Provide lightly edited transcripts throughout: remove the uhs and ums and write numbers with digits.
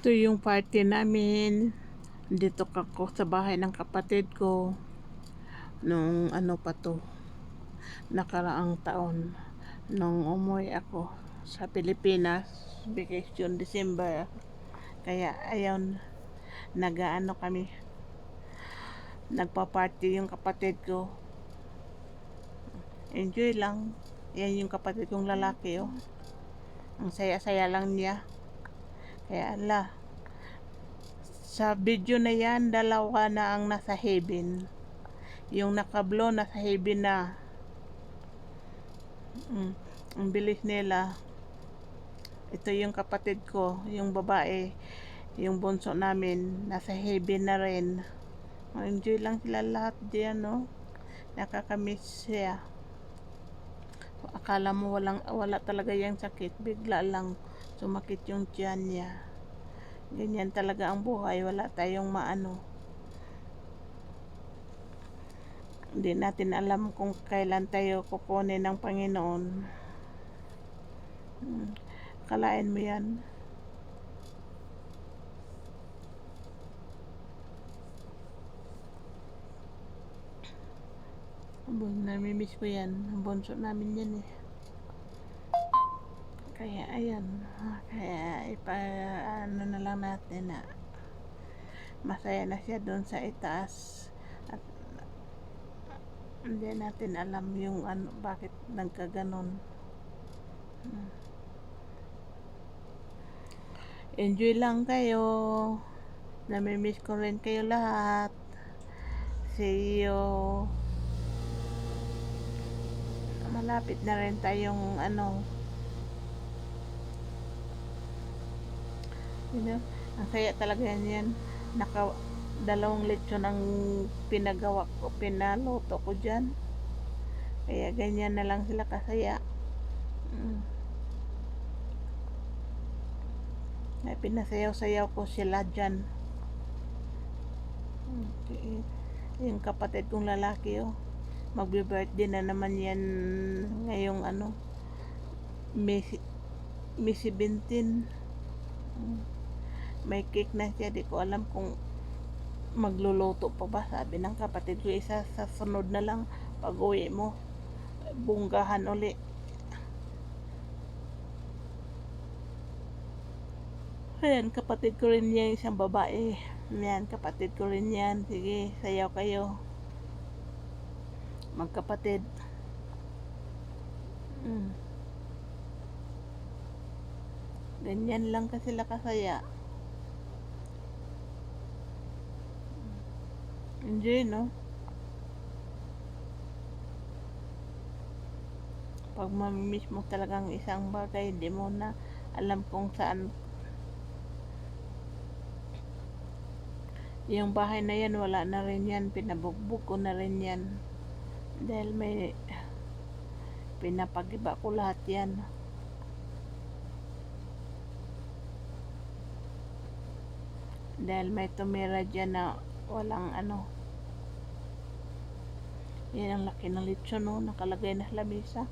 Ito yung party namin. Dito ako sa bahay ng kapatid ko. Nung ano pa to, nakaraang taon. Nung umuwi ako sa Pilipinas, vacation December. Kaya ayun, nagaano kami. Nagpa-party yung kapatid ko. Enjoy lang. Yan yung kapatid kong lalaki, oh. Ang saya-saya lang niya. Kaya sa video na yan, dalawa na ang nasa heaven. Yung nakablo nasa heaven na. Ang bilis nila. Ito yung kapatid ko, yung babae, yung bunso namin, nasa heaven na rin. Enjoy lang sila lahat diyan, no? Nakakamiss siya. Akala mo wala talaga yung sakit, bigla lang sumakit yung tiyan niya. Ganyan talaga ang buhay, wala tayong maano. Hindi natin alam kung kailan tayo kukunin ng Panginoon. Kalain mo yan. Namimiss ko yan. Ang bunso namin yan eh. Kaya ayan. Kaya ano na lang natin na masaya na siya doon sa itaas. At hindi natin alam yung ano, bakit nagkaganon. Enjoy lang kayo. Namimiss ko rin kayo lahat. See you. Malapit na rin tayong ano. Ang saya talaga yan. Dalawang lechon ang pinagawa ko, pinaluto ko dyan. Kaya ganyan na lang sila kasaya. Pinasayaw-sayaw ko sila dyan. Yung kapatid kong lalaki, oh. Magbe-birthday na naman yan ngayong ano, May 17. May cake na siya. Di ko alam kung magluluto pa ba. Sabi ng kapatid ko, isa sa sunod na lang pag uwi mo, bunggahan uli. Ayan, kapatid ko rin yan, isang babae. Ayan, kapatid ko rin yan. Sige, sayaw kayo, magkapatid. Ganyan lang kasi sila kasaya. Enjoy, no? Pag mamimiss mo talagang isang bagay, di mo na alam kung saan. Yung bahay na yan, wala na rin yan. Pinabugbog ko na rin yan. Dahil may pinapagiba ko lahat yan. Dahil may tumira dyan na walang ano. Yan ang laki ng lechon, no? Nakalagay na sa lamesa.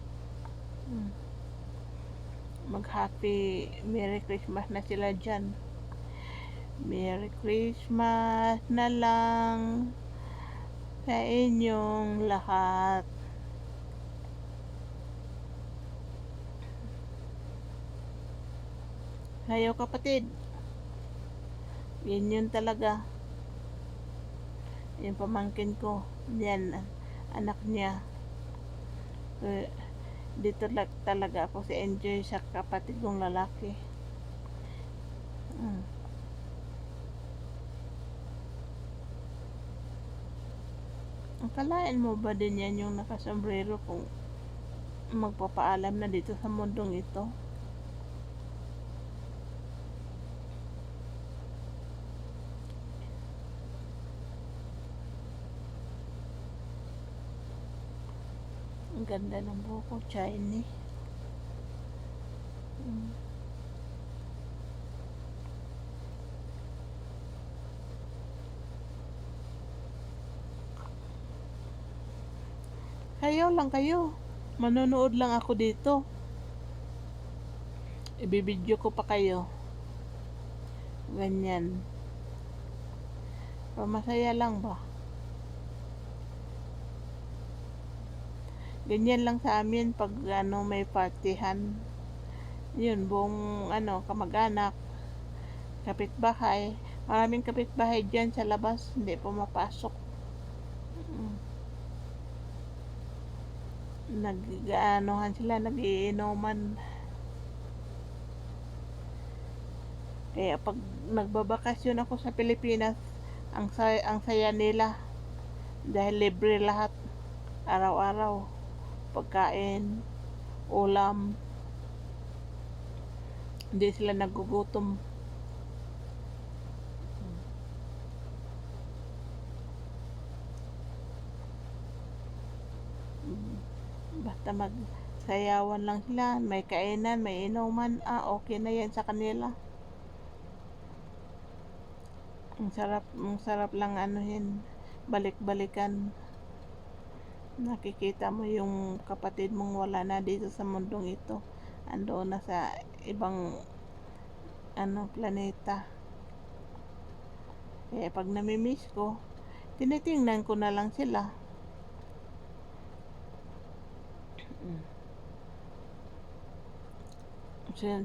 Mag-happy Merry Christmas na sila dyan. Merry Christmas na lang sa inyong lahat. Hayo kapatid. Yan yun talaga. Yung pamangkin ko. Yan, anak niya. Dito talaga ako si enjoy sa kapatid kong lalaki. Akalain mo ba din yan yung nakasombrero kung magpapaalam na dito sa mundong ito? Ang ganda ng buhok ko, shiny. Kayo lang kayo. Manonood lang ako dito. Ibibidyo ko pa kayo. Ganyan. Masaya lang ba? Ganyan lang sa amin pag may partihan. Yun, buong kamag-anak, kapitbahay. Maraming kapitbahay dyan sa labas, hindi pumapasok. Sila, nagiinuman. Kaya pag nagbabakasyon ako sa Pilipinas, ang saya nila dahil libre lahat araw-araw, pagkain, ulam, hindi sila nagugutom. Basta magsayawan lang sila, may kainan, may inuman, okay na yan sa kanila. Ang sarap lang balik-balikan. Nakikita mo yung kapatid mong wala na dito sa mundong ito, andoon na sa ibang planeta. Kaya pag namimiss ko, tinitingnan ko na lang sila.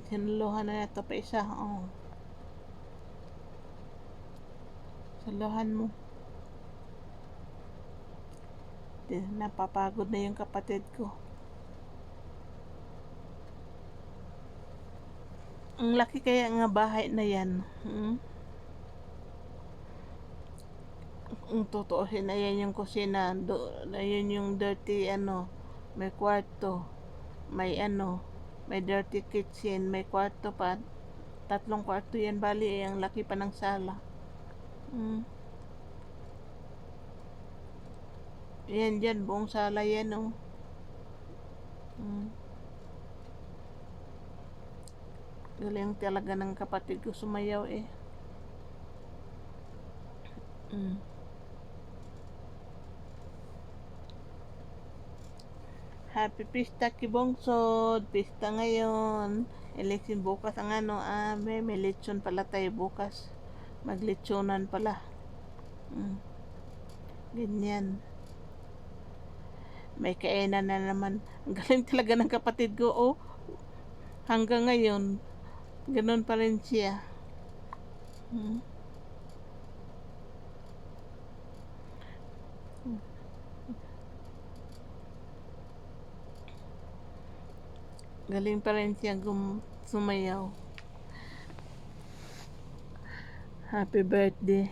Sinuluhan na ito pa isa. Suluhan mo. Napapagod na yung kapatid ko. Ang laki kaya nga bahay na yan. Ang tutuusin, ayan yung kusina. Ayan yung dirty may kwarto. May dirty kitchen. May kwarto pa. 3 kwarto yan, bali ang laki pa ng sala. Yan dyan, buong sala yan Galing talaga ng kapatid ko sumayaw Happy Pista Kibongsod. Pista ngayon. Election bukas ang may lechon pala tayo bukas. Maglechonan pala. Ganyan. May kainan na naman. Ang galing talaga ng kapatid ko hanggang ngayon ganun pa rin siya. Galing pa rin siya sumayaw. Happy birthday.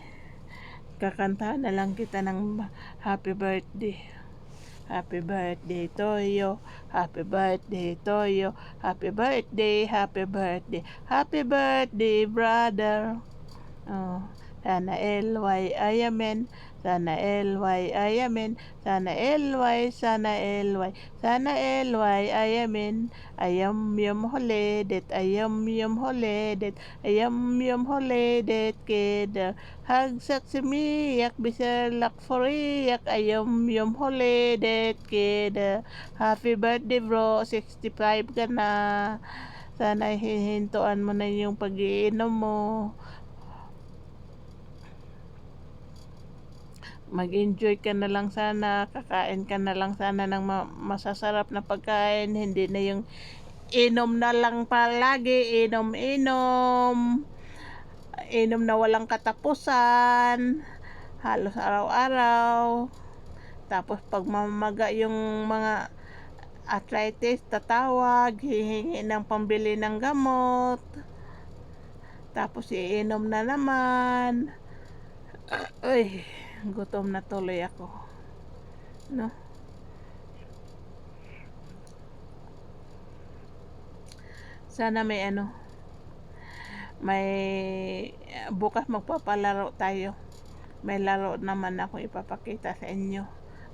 Kakantahan na lang kita ng happy birthday. Happy birthday to you. Happy birthday to you. Happy birthday, happy birthday. Happy birthday, brother. Sana LY ayamen. Sana LY ayamen. Sana LY, sana LY. Sana LY ayamen. Ayam yum holedet. Ayam yum holedet. Ayam yum holedet keder. Hagsak simiyak bisalak foriyak. Ayam yum holedet keder. Happy birthday bro. 65 ka na. Sana hihintuan mo na yung pag-iinom mo. Mag-enjoy ka na lang sana, kakain ka na lang sana ng masasarap na pagkain, hindi na yung inom na lang palagi, inom na walang katapusan, halos araw-araw. Tapos pag mamaga yung mga arthritis, tatawag, hihingi ng pambili ng gamot, tapos iinom na naman. Gutom na tuloy ako, sana may bukas magpapalaro tayo. May laro naman ako ipapakita sa inyo.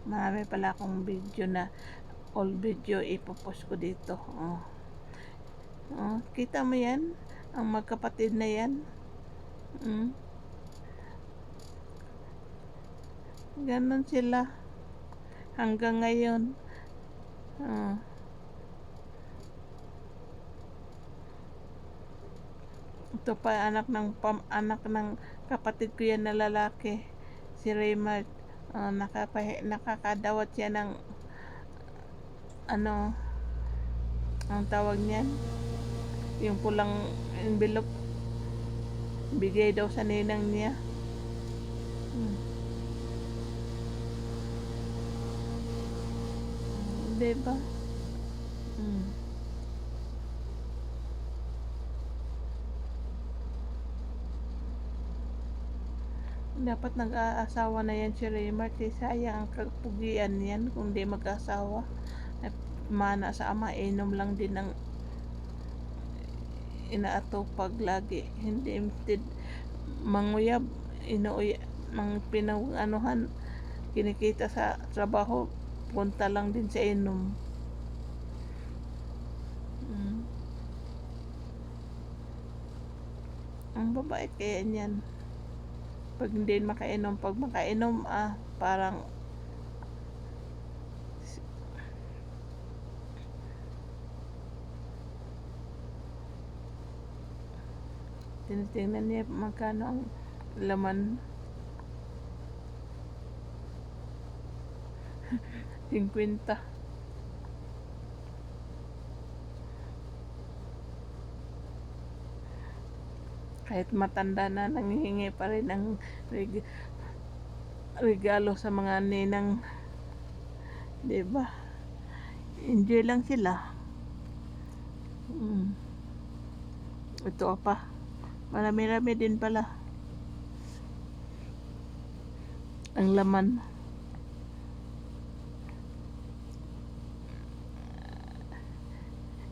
Marami pala akong video old video ipopost ko dito. Kita mo yan, ang magkapatid na yan. Ganon sila hanggang ngayon. Ito pa anak ng kapatid ko yan na lalaki, si Raymart. Nakakadawat siya ng ano, ang tawag niyan, yung pulang envelope, bigay daw sa ninang niya. Diba? Dapat nag-aasawa na yan si Raymart. Sayang ang kapugian yan kung di mag-asawa. Mana sa ama, inom lang din ang inaatupag lagi. Hindi manguyab, pinag-anuhan, kinikita sa trabaho, punta lang din sa inom. Ang babait kaya niyan. Pag hindi makainom, pag makainom, parang tinitingnan niya magkano ang laman. 50. Kahit matanda na, nanghihingi pa rin ng regalo sa mga ninang. Diba? Enjoy lang sila. Ito pa. Marami-rami din pala ang laman.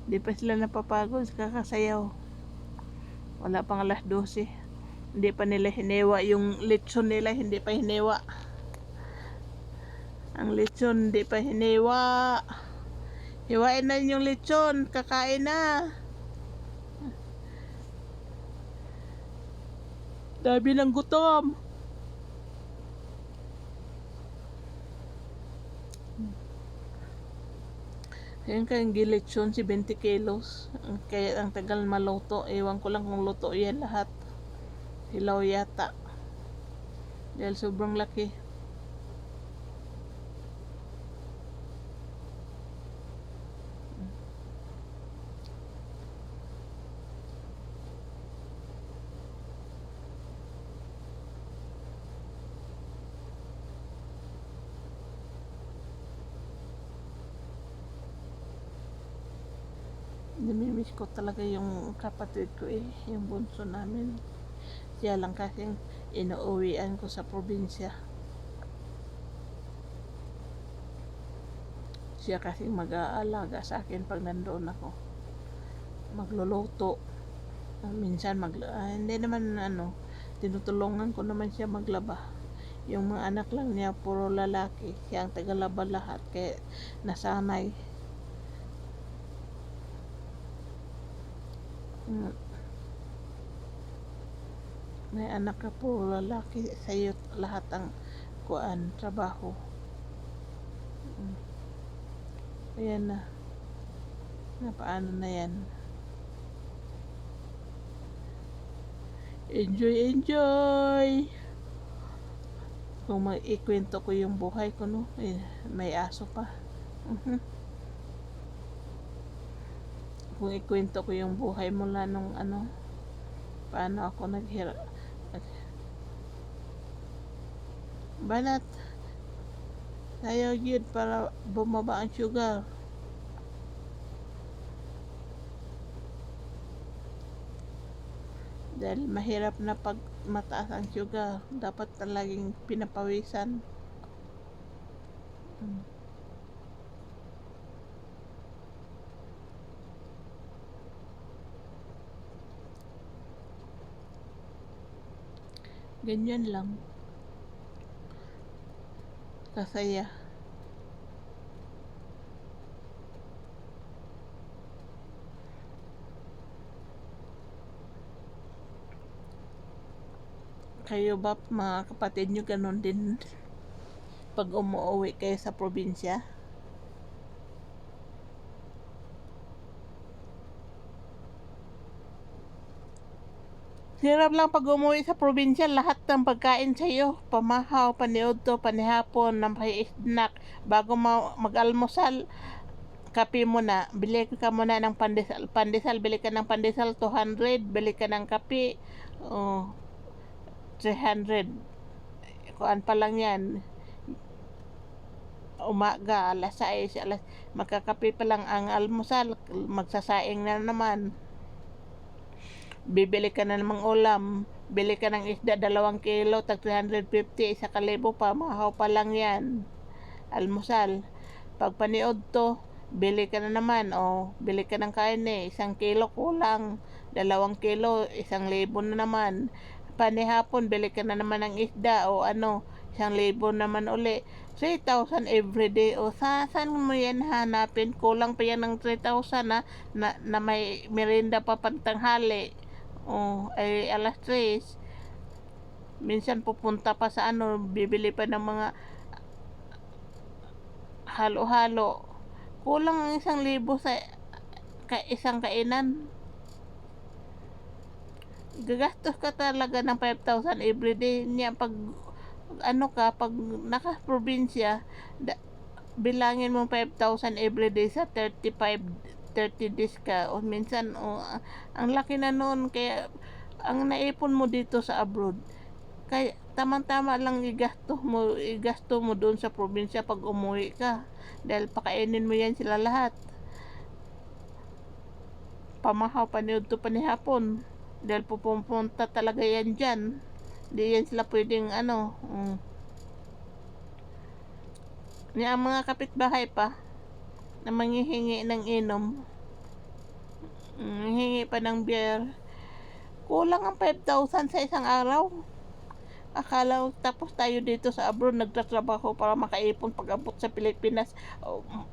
Di pa sila napapagod sa kakasayaw. Wala pang alas 12. Hindi pa nila hinewa yung lechon nila, hindi pa hinewa. Ang lechon hindi pa hinewa. Hiwain na yung lechon, kakain na. Dami ng gutom. Ayan kayong gilechon, 20 kilos. Kaya ang tagal maluto. Ewan ko lang kung luto yan lahat. Hilaw yata. Dahil sobrang laki. Namimiss ko talaga yung kapatid ko yung bunso namin. Siya lang kasing inuuwian ko sa probinsya. Siya kasing mag-aalaga sa akin pag nandoon ako. Magluluto. Minsan hindi naman tinutulungan ko naman siya maglaba. Yung mga anak lang niya puro lalaki, siya ang tagalaba lahat kaya nasanay. May anak ka puro lalaki, sa'yo lahat ang trabaho. Ayan na paano na yan. Enjoy. Kung ikwento ko yung buhay ko, may aso pa. Kung ikwento ko yung buhay mula nung paano ako naghirap. Banat tayo yun para bumaba ang sugar. Dahil mahirap na pag mataas ang sugar, dapat talagang pinapawisan. Ganyan lang. Kasaya. Kayo ba mga kapatid nyo ganun din pag umuwi kayo sa probinsya? Hirap lang pag umuwi sa probinsya, lahat ng pagkain sa'yo, pamahaw, paniudto, panihapon, na may snack, bago mag-almusal, kape muna, bili ka muna ng pandesal, bili ka ng pandesal, 200, bili ka ng kape, oh, 300, kuan pa lang yan, umaga, alas 6, magkakape pa lang ang almusal, magsasaing na naman. Bibili ka na namang ulam, bili ka ng isda 2 kilo, tag 350, 1,000 pa, mahaw pa lang yan, almusal. Pag paniod to, bili ka na naman, bili ka ng karne, 1 kilo kulang, 2 kilo, 1,000 na naman. Panihapon, bili ka na naman ng isda, 1,000 naman uli. 3,000 everyday. Saan mo yan hanapin? Kulang pa yan ng 3,000 na may merienda pa pantanghali. Ay alas 3. Minsan pupunta pa sa bibili pa ng mga halo-halo. Kulang ang 1,000 sa isang kainan. Gagastos ka talaga ng 5,000 everyday niya pag pag naka-probinsya, bilangin mo 5,000 everyday sa 30 days ka, o minsan ang laki na noon, kaya ang naipon mo dito sa abroad, kaya tamang-tama lang igasto mo doon sa probinsya pag umuwi ka, dahil pakainin mo yan sila lahat, pamahaw, paniudto, panihapon, dahil pupunta talaga yan dyan, di yan sila pwedeng niya ang mga kapitbahay pa na manghihingi ng inom, hingi pa ng beer, kulang ang 5,000 sa isang araw. Akala tapos tayo dito sa abroad nagtatrabaho para makaipon, pag abot sa Pilipinas,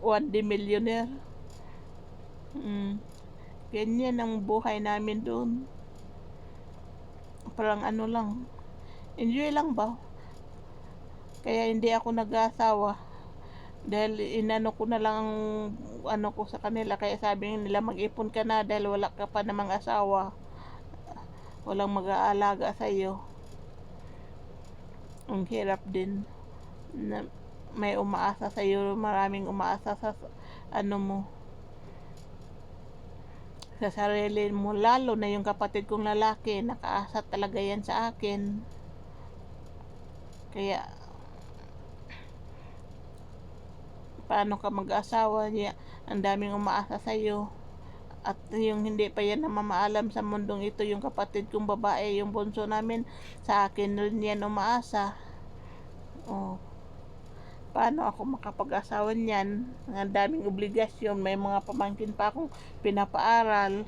1 day millionaire. Ganyan ang buhay namin doon, parang lang, enjoy lang ba, kaya hindi ako nag-asawa, dahil inano ko na lang ko sa kanila, kaya sabi nila mag-ipon ka na dahil wala ka pa namang asawa, walang mag-aalaga sa iyo. Ang hirap din na may umaasa sa iyo, maraming umaasa sa mo, sa sarili mo, lalo na yung kapatid kong lalaki, nakaasa talaga yan sa akin, kaya paano ka mag-asawa niya, ang daming umaasa sa iyo, at yung hindi pa yan namamaalam sa mundong ito, yung kapatid kong babae, yung bunso namin, sa akin rin yan umaasa. Paano ako makapag-asawa niyan, ang daming obligasyon, may mga pamangkin pa akong pinapaaral,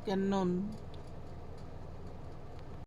ganun.